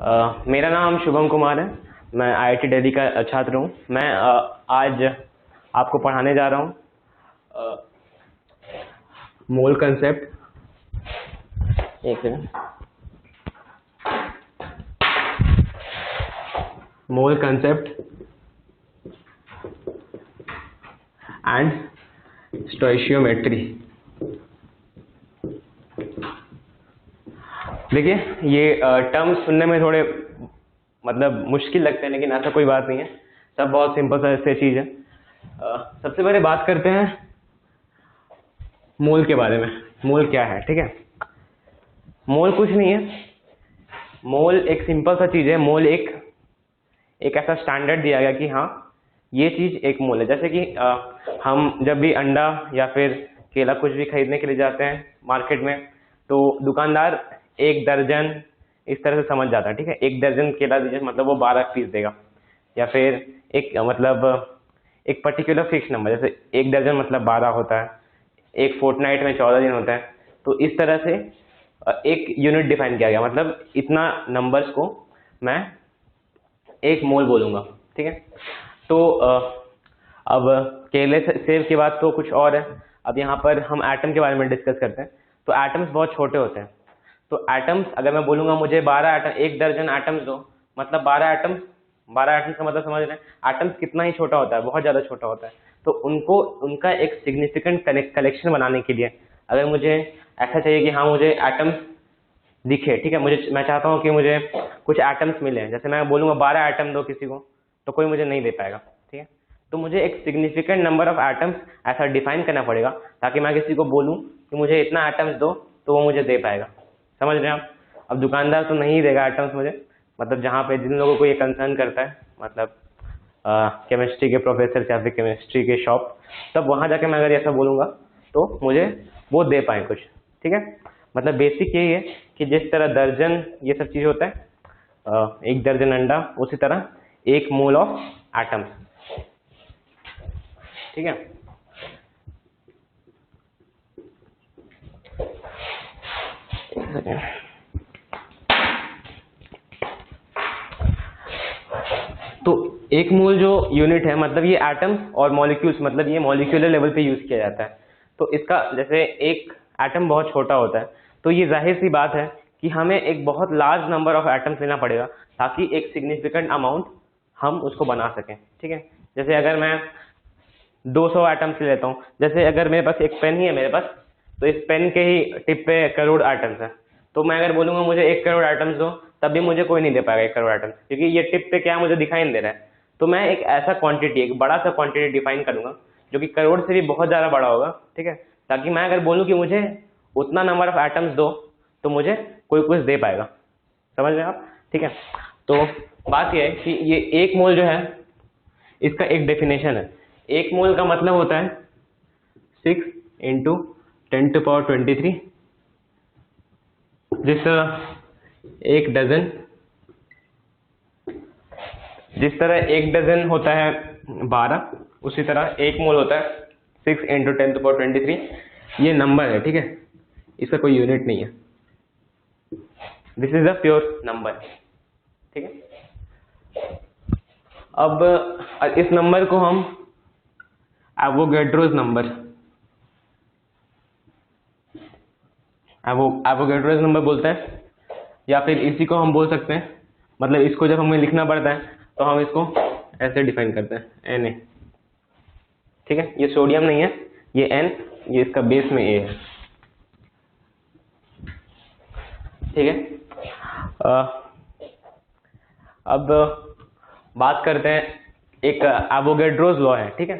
मेरा नाम शुभम कुमार है। मैं आईआईटी दिल्ली का छात्र हूँ। मैं आज आपको पढ़ाने जा रहा हूँ मोल कंसेप्ट। एक second. Mole concept and stoichiometry. देखिए, ये टर्म्स सुनने में थोड़े मतलब मुश्किल लगते हैं, लेकिन ऐसा कोई बात नहीं है। सब बहुत सिंपल सा चीज़ है। सबसे पहले बात करते हैं मोल के बारे में। मोल क्या है? ठीक है, मोल कुछ नहीं है। मोल एक सिंपल सा चीज़ है। मोल एक ऐसा स्टैंडर्ड दिया गया कि हाँ, ये चीज़ एक मोल है। जैसे कि हम जब भी अंडा या फिर केला कुछ भी खरीदने के लिए जाते हैं मार्केट में, तो दुकानदार एक दर्जन इस तरह से समझ जाता है। ठीक है, एक दर्जन केला दीजिए मतलब वो 12 पीस देगा, या फिर एक मतलब एक पर्टिकुलर फिक्स नंबर, जैसे एक दर्जन मतलब 12 होता है, एक फोर्टनाइट में 14 दिन होता है। तो इस तरह से एक यूनिट डिफाइन किया गया, मतलब इतना नंबर्स को मैं एक मोल बोलूँगा। ठीक है, तो अब केले सेब की बात तो कुछ और है। अब यहाँ पर हम एटम के बारे में डिस्कस करते हैं। तो एटम्स बहुत छोटे होते हैं। तो एटम्स अगर मैं बोलूँगा मुझे 12 एटम, एक दर्जन एटम्स दो, मतलब 12 एटम्स। 12 एटम्स का मतलब समझ रहे हैं? एटम्स कितना ही छोटा होता है, बहुत ज़्यादा छोटा होता है। तो उनको उनका एक सिग्निफिकेंट कलेक्शन बनाने के लिए अगर मुझे ऐसा चाहिए कि हाँ मुझे एटम्स दिखे, ठीक है, मैं चाहता हूँ कि मुझे कुछ एटम्स मिले। जैसे मैं बोलूँगा 12 एटम दो किसी को, तो कोई मुझे नहीं दे पाएगा। ठीक है, तो मुझे एक सिग्निफिकेंट नंबर ऑफ एटम्स ऐसा डिफाइन करना पड़ेगा ताकि मैं किसी को बोलूँ कि मुझे इतना एटम्स दो, तो वो मुझे दे पाएगा। समझ रहे हैं आप? अब दुकानदार तो नहीं देगा एटम्स मुझे, मतलब जहाँ पे जिन लोगों को ये कंसर्न करता है, मतलब केमिस्ट्री के प्रोफेसर या फिर केमिस्ट्री के शॉप, तब वहाँ जाके मैं अगर ऐसा बोलूँगा तो मुझे वो दे पाए कुछ। ठीक है, मतलब बेसिक यही है कि जिस तरह दर्जन ये सब चीज़ होता है, एक दर्जन अंडा, उसी तरह एक मोल ऑफ एटम्स। ठीक है, तो एक मोल जो यूनिट है, मतलब ये एटम्स और मॉलिक्यूल्स, मतलब ये मॉलिक्यूलर लेवल पे यूज किया जाता है। तो इसका जैसे एक एटम बहुत छोटा होता है, तो ये जाहिर सी बात है कि हमें एक बहुत लार्ज नंबर ऑफ एटम्स लेना पड़ेगा ताकि एक सिग्निफिकेंट अमाउंट हम उसको बना सकें। ठीक है, जैसे अगर मैं 200 एटम्स ले लेता हूँ, जैसे अगर मेरे पास एक पेन ही है मेरे पास, तो इस पेन के ही टिप पे करोड़ एटम्स हैं। तो मैं अगर बोलूँगा मुझे 1 करोड़ एटम्स दो, तब भी मुझे कोई नहीं दे पाएगा 1 करोड़ एटम्स, क्योंकि ये टिप पे क्या मुझे दिखाई नहीं दे रहा है। तो मैं एक ऐसा क्वांटिटी, एक बड़ा सा क्वांटिटी डिफाइन करूँगा जो कि करोड़ से भी बहुत ज़्यादा बड़ा होगा। ठीक है, ताकि मैं अगर बोलूँ कि मुझे उतना नंबर ऑफ एटम्स दो, तो मुझे कोई कुछ दे पाएगा। समझ रहे हैं आप? ठीक है, तो बात यह है कि ये एक मोल जो है, इसका एक डेफिनेशन है। एक मोल का मतलब होता है 6 × 10⁻23। जिस तरह एक डजन होता है 12, उसी तरह एक मोल होता है 6 × 10⁻23। ये नंबर है, ठीक है, इसका कोई यूनिट नहीं है। This is a pure number. ठीक है, अब इस नंबर को हम एवोगैड्रोस नंबर बोलते हैं, या फिर इसी को हम बोल सकते हैं, मतलब इसको जब हमें लिखना पड़ता है तो हम इसको ऐसे डिफाइन करते हैं, Na। ठीक है, ये सोडियम नहीं है, ये N, ये इसका बेस में A है। ठीक है, अब बात करते हैं, एक एवोगैड्रोस लॉ है। ठीक है,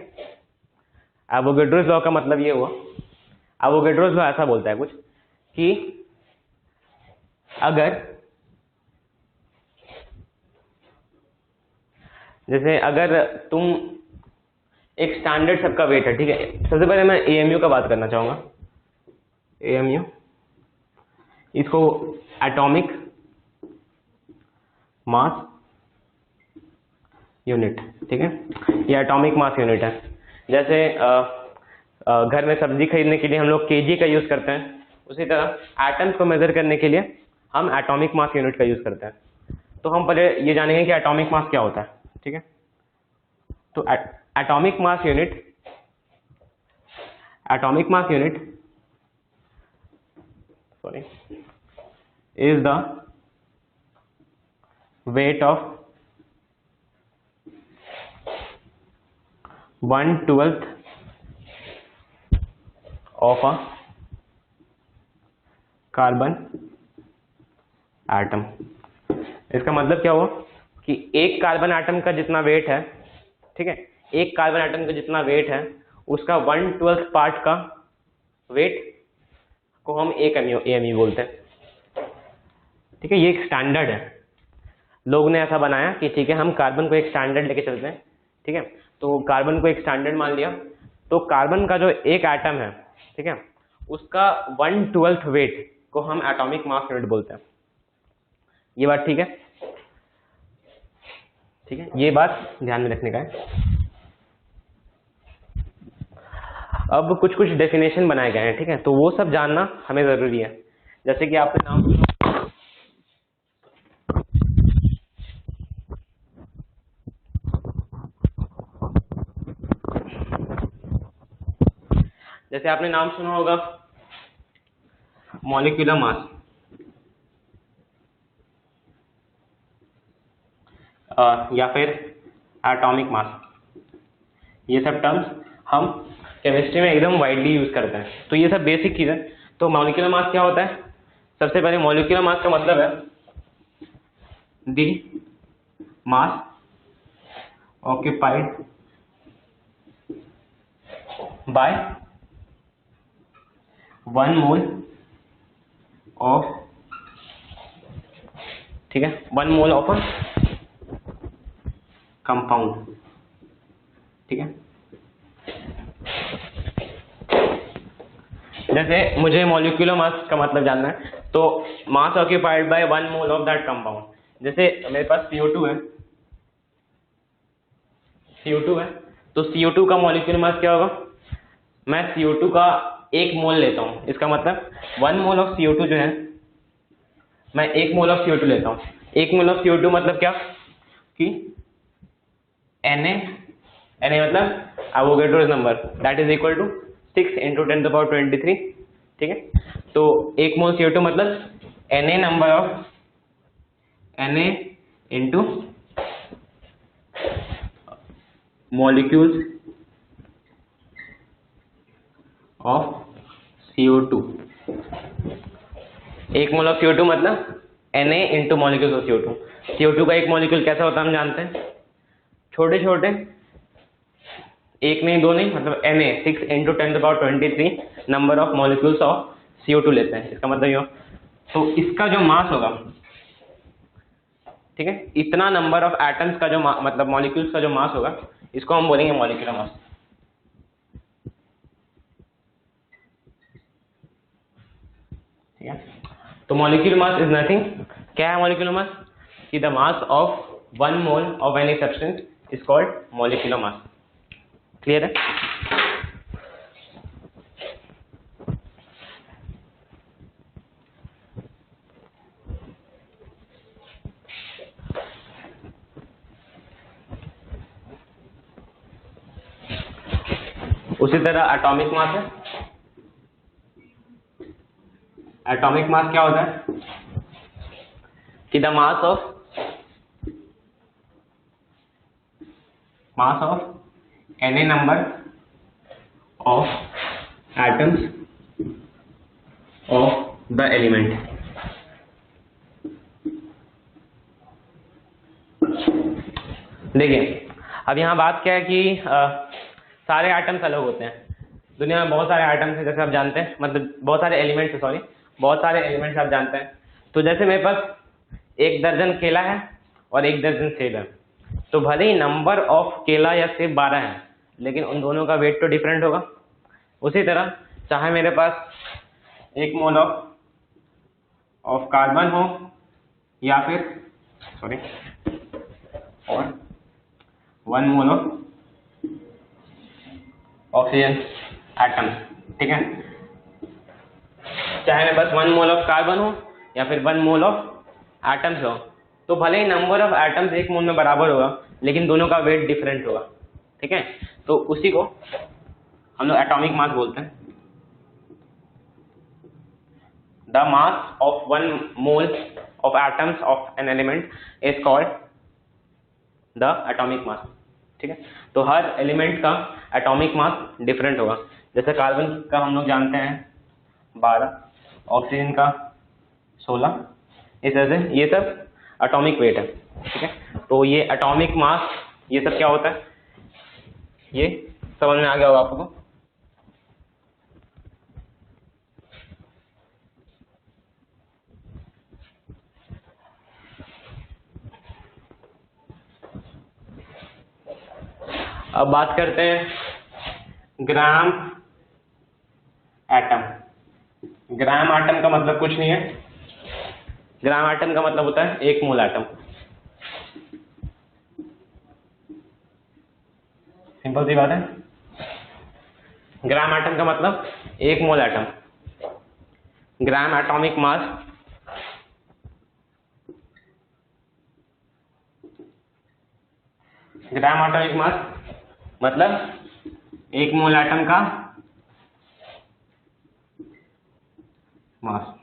एवोगैड्रोस लॉ का मतलब ये हुआ, एवोगैड्रोस लॉ ऐसा बोलता है कुछ कि अगर तुम एक स्टैंडर्ड सबका वेट है, ठीक है, सबसे पहले मैं AMU का बात करना चाहूंगा। AMU, इसको एटॉमिक मास यूनिट। ठीक है, ये एटॉमिक मास यूनिट है। जैसे घर में सब्जी खरीदने के लिए हम लोग kg का यूज करते हैं, उसी तरह एटम्स को मेजर करने के लिए हम एटॉमिक मास यूनिट का यूज करते हैं। तो हम पहले ये जानेंगे कि एटॉमिक मास क्या होता है, ठीक है। तो atomic mass unit is the weight of 1/12 of a carbon atom. इसका मतलब क्या हुआ कि एक कार्बन एटम का जितना वेट है, ठीक है, एक कार्बन एटम का जितना वेट है उसका 1/12 पार्ट का वेट को हम एएमई बोलते हैं, ठीक है। ये एक स्टैंडर्ड है, लोग ने ऐसा बनाया कि ठीक है हम कार्बन को एक स्टैंडर्ड लेके चलते हैं, ठीक है। तो कार्बन को एक स्टैंडर्ड मान लिया, तो कार्बन का जो एक एटम है, ठीक है, उसका 1/12 वेट को हम एटॉमिक मास यूनिट बोलते हैं। ये बात ठीक है, ठीक है, ये बात ध्यान में रखने का है। अब कुछ कुछ डेफिनेशन बनाए गए हैं, ठीक है, तो वो सब जानना हमें जरूरी है। जैसे कि आपके नाम, जैसे आपने नाम सुना होगा मॉलिक्यूलर मास, या फिर एटॉमिक मास, ये सब टर्म्स हम केमिस्ट्री में एकदम वाइडली यूज करते हैं। तो ये सब बेसिक चीज है। तो मॉलिक्यूलर मास क्या होता है? सबसे पहले मॉलिक्यूलर मास का मतलब है दी मास ऑक्यूपाइड बाय 1 मोल ऑफ, ठीक है, 1 मोल ऑफ अ कंपाउंड, ठीक है। जैसे मुझे मॉलिक्यूलर मास का मतलब जानना है, तो mass occupied by 1 mole of that compound. जैसे मेरे पास CO2 है, तो CO2 का मॉलिक्यूलर मास क्या होगा? मैं CO2 का 1 मोल लेता हूं, इसका मतलब 1 मोल ऑफ CO2 जो है, मैं 1 मोल ऑफ CO2 लेता हूं। 1 मोल ऑफ CO2 मतलब क्या कि Na मतलब Avogadro's number, that is equal to 6 × 10⁻23, ठीक है। तो 1 मोल CO2 मतलब Na number of Na into molecules of CO2। 1 mole of CO2 मतलब Na into molecules of CO2। CO2 का एक मॉलिक्यूल कैसा होता है हम जानते हैं, छोटे छोटे, एक नहीं दो नहीं, मतलब Na 6 × 10⁻23 number of molecules of CO2 लेते हैं। इसका मतलब ये, तो इसका जो मास होगा, ठीक है, इतना नंबर ऑफ एटम्स का जो मतलब मॉलिक्यूल्स का जो मास होगा, इसको हम बोलेंगे मॉलिक्यूलर मास, ठीक है। तो मॉलिक्यूलर मास इज नथिंग, क्या है मॉलिक्यूलर मास? कि the mass of 1 mole of any substance is called molecular mass. Clear है? उसी तरह एटॉमिक मास है। एटॉमिक मास क्या होता है? कि the mass of any number of atoms of the element. देखिए अब यहाँ बात क्या है कि सारे एटम्स अलग होते हैं। दुनिया में बहुत सारे एटम्स हैं, जैसे आप जानते हैं, मतलब बहुत सारे एलिमेंट्स, सॉरी, बहुत सारे एलिमेंट्स आप जानते हैं। तो जैसे मेरे पास 1 दर्जन केला है और 1 दर्जन सेब है, तो भले ही नंबर ऑफ केला या सेब 12 है, लेकिन उन दोनों का वेट तो डिफरेंट होगा। उसी तरह चाहे मेरे पास 1 मोल ऑफ कार्बन हो या फिर सॉरी और 1 मोल ऑफ ऑक्सीजन एटम, ठीक है, चाहे मेरे पास 1 मोल ऑफ कार्बन हो या फिर 1 मोल ऑफ एटम्स हो, तो भले ही नंबर ऑफ एटम्स एक मोल में बराबर होगा लेकिन दोनों का वेट डिफरेंट होगा, ठीक है। तो उसी को हम लोग एटॉमिक मास बोलते हैं। The mass of one mole of atoms of an element is called the atomic mass, ठीक है। तो हर एलिमेंट का एटॉमिक मास डिफरेंट होगा। जैसे कार्बन का हम लोग जानते हैं 12, ऑक्सीजन का 16, इस तरह से ये सब एटॉमिक वेट है, ठीक है। तो ये एटॉमिक मास ये सब क्या होता है, ये समझ में आ गया होगा आपको। अब बात करते हैं ग्राम एटम। ग्राम एटम का मतलब कुछ नहीं है, ग्राम एटम का मतलब होता है एक मोल एटम। सिंपल सी बात है, ग्राम एटम का मतलब एक मोल atom. Gram atomic mass gram atomic mass मतलब एक मोल एटम का मास।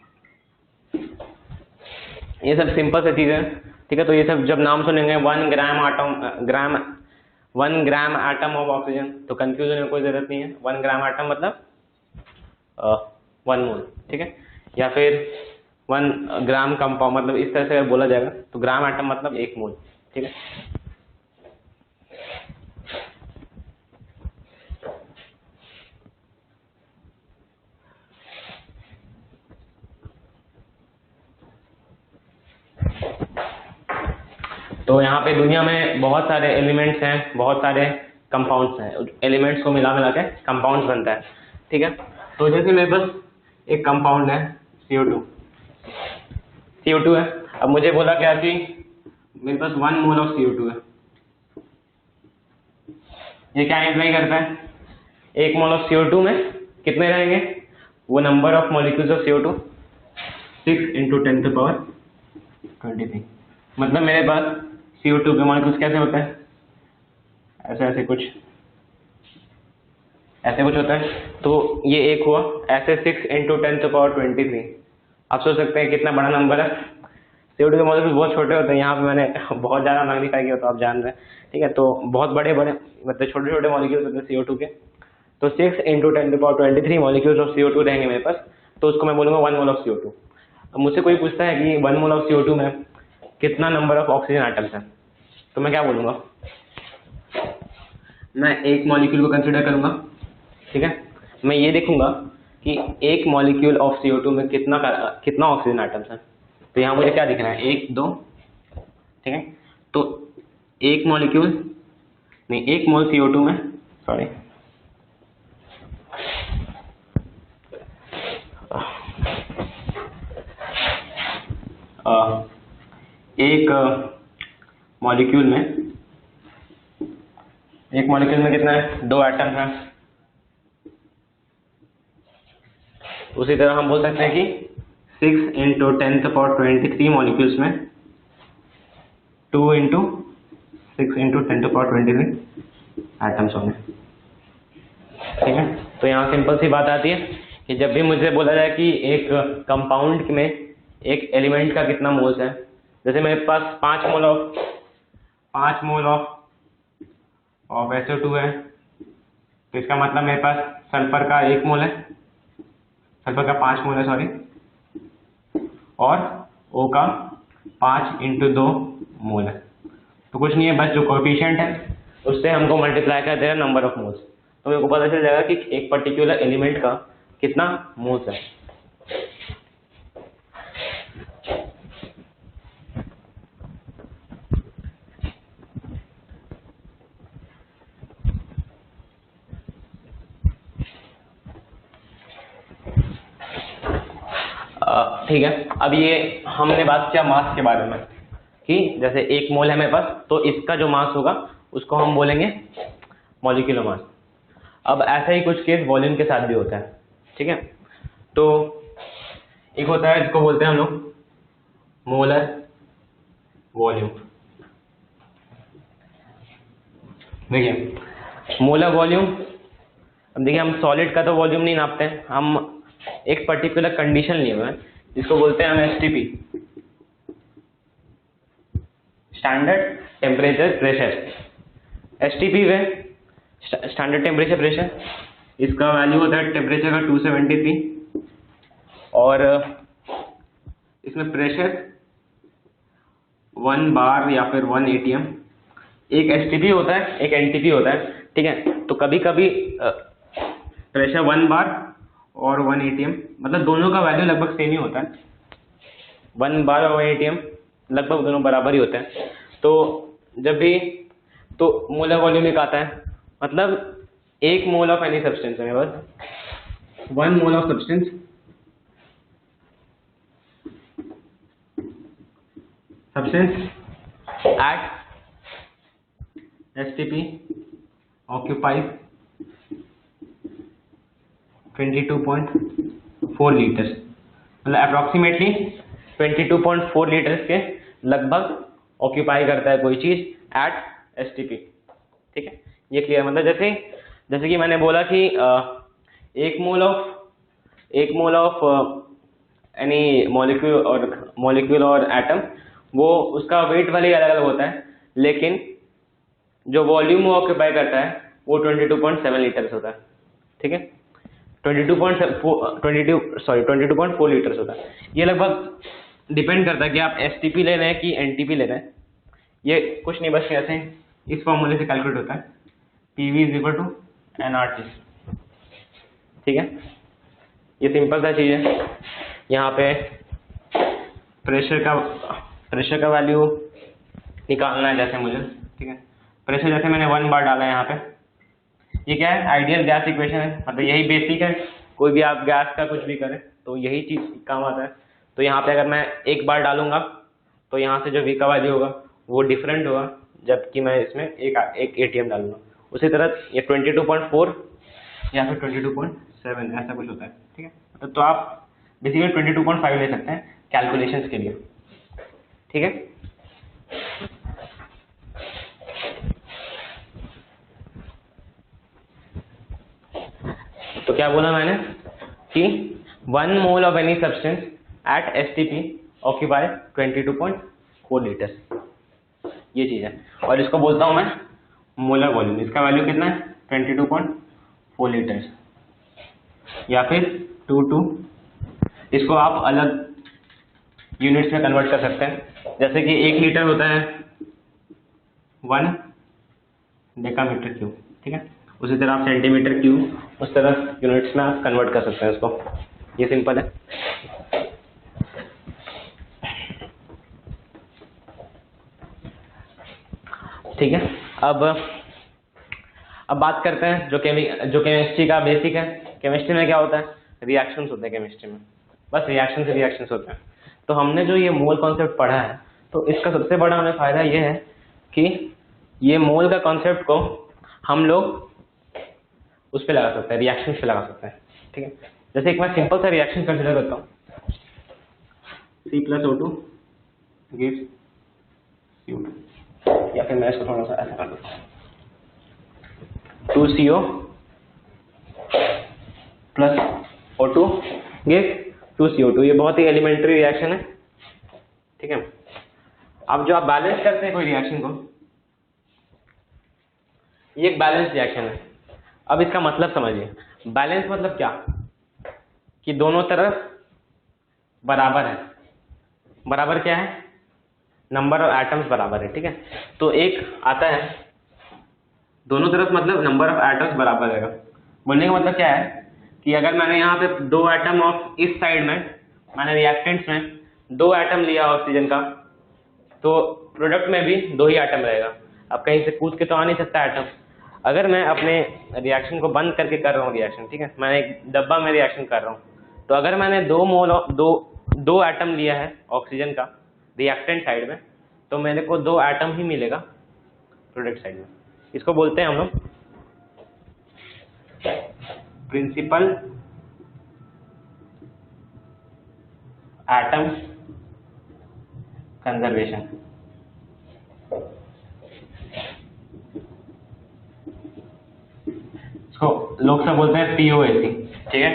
ये सब सिंपल सी चीज है, ठीक है। तो ये सब जब नाम सुनेंगे 1 ग्राम एटम ऑफ ऑक्सीजन तो कंफ्यूज होने की कोई जरूरत नहीं है। 1 ग्राम एटम मतलब 1 मोल, ठीक है। या फिर 1 ग्राम कंपाउंड मतलब इस तरह से अगर बोला जाएगा तो ग्राम एटम मतलब 1 मोल, ठीक है। तो यहाँ पे दुनिया में बहुत सारे एलिमेंट्स हैं, बहुत सारे कंपाउंड्स हैं। एलिमेंट्स को मिला मिला के कंपाउंड्स बनता है, ठीक है। तो जैसे मेरे पास एक कंपाउंड है CO2 है। अब मुझे बोला क्या कि मेरे पास 1 मोल ऑफ CO2 है। ये क्या इम्प्लाई करता है, 1 मोल ऑफ CO2 में कितने रहेंगे, वो number of molecules of CO2 6 × 10⁻23। मतलब मेरे पास CO2 के मॉलिक्यूल्स कैसे होते हैं, ऐसे कुछ होता है। तो ये एक हुआ, ऐसे 6 × 10⁻23। आप सोच सकते हैं कितना बड़ा नंबर है। CO2 के मॉलिक्यूल्स बहुत छोटे होते हैं, यहाँ पे मैंने बहुत ज़्यादा मैग्नीफाई किया तो आप जान रहे हैं, ठीक है। तो बहुत बड़े मतलब छोटे छोटे मॉलिक्यूल्स होते हैं CO2 के। तो 6 × 10⁻23 मॉलिक्यूल्स ऑफ CO2 रहेंगे मेरे पास, तो उसको मैं बोलूँगा 1 मोल ऑफ CO2। अब मुझसे कोई पूछता है कि 1 मोल ऑफ CO2 में कितना नंबर ऑफ ऑक्सीजन एटम्स है, तो मैं क्या बोलूँगा, मैं एक मॉलिक्यूल को कंसिडर करूँगा, ठीक है। मैं ये देखूंगा कि एक मॉलिक्यूल ऑफ CO2 में कितना ऑक्सीजन एटम्स है। तो यहाँ मुझे क्या दिख रहा है, 1 2, ठीक है। तो एक मोल CO2 में, सॉरी, एक मॉलिक्यूल में कितना है, 2 एटम है। उसी तरह हम बोल सकते हैं कि 6 × 10⁻23 मॉलिक्यूल्स में 2 × 6 × 10⁻23 एटम्स होंगे, ठीक है। तो यहाँ सिंपल सी बात आती है कि जब भी मुझे बोला जाए कि एक कंपाउंड में एक एलिमेंट का कितना मोल्स है, जैसे मेरे पास 5 मोल ऑफ SO2 है, तो इसका मतलब मेरे पास सल्फर का 1 मोल है, सल्फर का 5 मोल है, सॉरी, और O का 5 × 2 मोल है। तो कुछ नहीं है, बस जो कोएफिशिएंट है उससे हमको मल्टीप्लाई कर देना नंबर ऑफ मोल्स, तो मेरे को पता चल जाएगा कि एक पर्टिकुलर एलिमेंट का कितना मोल्स है। ठीक है। अब ये हमने बात किया मास के बारे में कि जैसे 1 मोल है मेरे पास, तो इसका जो मास होगा उसको हम बोलेंगे मॉलिक्यूलर मास। अब ऐसा ही कुछ केस वॉल्यूम के साथ भी होता है, ठीक है। तो एक होता है जिसको बोलते हैं हम लोग मोलर वॉल्यूम। देखिए मोलर वॉल्यूम, अब देखिए हम सॉलिड का तो वॉल्यूम नहीं नापते हैं, हम एक पर्टिकुलर कंडीशन लिए हुए हैं जिसको बोलते हैं हम STP, standard temperature pressure. STP में स्टैंडर्ड टेम्परेचर प्रेशर, इसका वैल्यू होता है टेम्परेचर का 273 और इसमें प्रेशर 1 बार या फिर 1 एटीएम। एक एसटीपी होता है, एक एनटीपी होता है, ठीक है। तो कभी कभी प्रेशर 1 बार और 1 एटीएम, मतलब दोनों का वैल्यू लगभग सेम ही होता है। 1 बार और 1 एटीएम लगभग दोनों बराबर ही होते हैं। तो जब भी तो मोलर वॉल्यूम एक आता है, मतलब 1 मोल ऑफ एनी सब्सटेंस है बस 1 mole of substance at STP occupies 22.4 litres, मतलब अप्रोक्सीमेटली 22.4 लीटर्स के लगभग ऑक्यूपाई करता है कोई चीज एट एसटीपी, ठीक है। ये क्लियर, मतलब जैसे कि मैंने बोला कि एक मोल ऑफ एनी मॉलिक्यूल और एटम, वो उसका वेट भले ही अलग अलग होता है, लेकिन जो वॉल्यूम वो ऑक्यूपाई करता है वो 22.7 लीटर्स होता है, ठीक है। 22.4 लीटर्स होता है। ये लगभग डिपेंड करता है कि आप एसटीपी ले रहे हैं कि एनटीपी ले रहे हैं। ये कुछ नहीं, बस ऐसे इस फॉर्मूले से कैलकुलेट होता है, PV is equal to NRT, ठीक है। ये सिंपल सा चीज़ है। यहाँ पे प्रेशर का वैल्यू निकालना है जैसे मुझे, ठीक है। प्रेशर जैसे मैंने 1 बार डाला है यहाँ पे, ये क्या है, आइडियल गैस इक्वेशन है, मतलब यही बेसिक है। कोई भी आप गैस का कुछ भी करें तो यही चीज़ काम आता है। तो यहाँ पे अगर मैं 1 बार डालूंगा तो यहाँ से जो वी का वैल्यू होगा वो डिफरेंट होगा, जबकि मैं इसमें एक एटीएम डालूंगा। उसी तरह ये 22.4 या फिर 22.7 ऐसा कुछ होता है, ठीक है। तो आप बेसिकली 22.5 ले सकते हैं कैलकुलेशंस के लिए, ठीक है। तो क्या बोला मैंने कि 1 mole of any substance eight STP occupy 22.4 litres, ये चीज़ है। और इसको बोलता हूँ मैं मोलर वॉल्यूम। इसका वैल्यू कितना है, 22.4 लीटर्स या फिर 22। इसको आप अलग यूनिट्स में कन्वर्ट कर सकते हैं, जैसे कि 1 लीटर होता है 1 डेकामीटर क्यूब, ठीक है। उसी तरह आप सेंटीमीटर क्यूब उस तरह यूनिट्स में आप कन्वर्ट कर सकते हैं इसको। ये सिंपल है। ठीक है, अब बात करते हैं जो केमिस्ट्री का बेसिक है। केमिस्ट्री में क्या होता है, रिएक्शंस होते हैं केमिस्ट्री में, बस रिएक्शंस होते हैं। तो हमने जो ये मोल कॉन्सेप्ट पढ़ा है, तो इसका सबसे बड़ा हमें फायदा ये है कि ये मोल का कॉन्सेप्ट को हम लोग उस पर लगा सकते हैं, रिएक्शंस पे लगा सकते हैं, ठीक है। जैसे एक मैं सिंपल सा रिएक्शन कंसिडर करता हूँ, C+O2 gives CO2, या फिर मैं इसको थोड़ा सा ऐसा कर दूँ, 2CO plus O2 gives 2CO2। ये बहुत ही एलिमेंट्री रिएक्शन है, ठीक है। अब जो आप बैलेंस करते हैं कोई रिएक्शन को, ये एक बैलेंस रिएक्शन है। अब इसका मतलब समझिए, बैलेंस मतलब क्या, कि दोनों तरफ बराबर है। बराबर क्या है, नंबर ऑफ एटम्स बराबर है, ठीक है। तो एक आता है दोनों तरफ, मतलब नंबर ऑफ एटम्स बराबर रहेगा। बोलने का मतलब क्या है कि अगर मैंने यहाँ पे 2 एटम ऑफ इस साइड में, मैंने रिएक्टेंट्स में 2 एटम लिया ऑक्सीजन का, तो प्रोडक्ट में भी 2 ही एटम रहेगा। अब कहीं से कूद के तो आ नहीं सकता एटम। अगर मैं अपने रिएक्शन को बंद करके कर रहा हूँ रिएक्शन, ठीक है, मैं एक डब्बा में रिएक्शन कर रहा हूँ, तो अगर मैंने 2 एटम लिया है ऑक्सीजन का रिएक्टेंट साइड में, तो मेरे को 2 एटम ही मिलेगा प्रोडक्ट साइड में। इसको बोलते हैं हम लोग प्रिंसिपल एटम कंजर्वेशन, इसको लोग सब बोलते हैं POAC, ठीक है।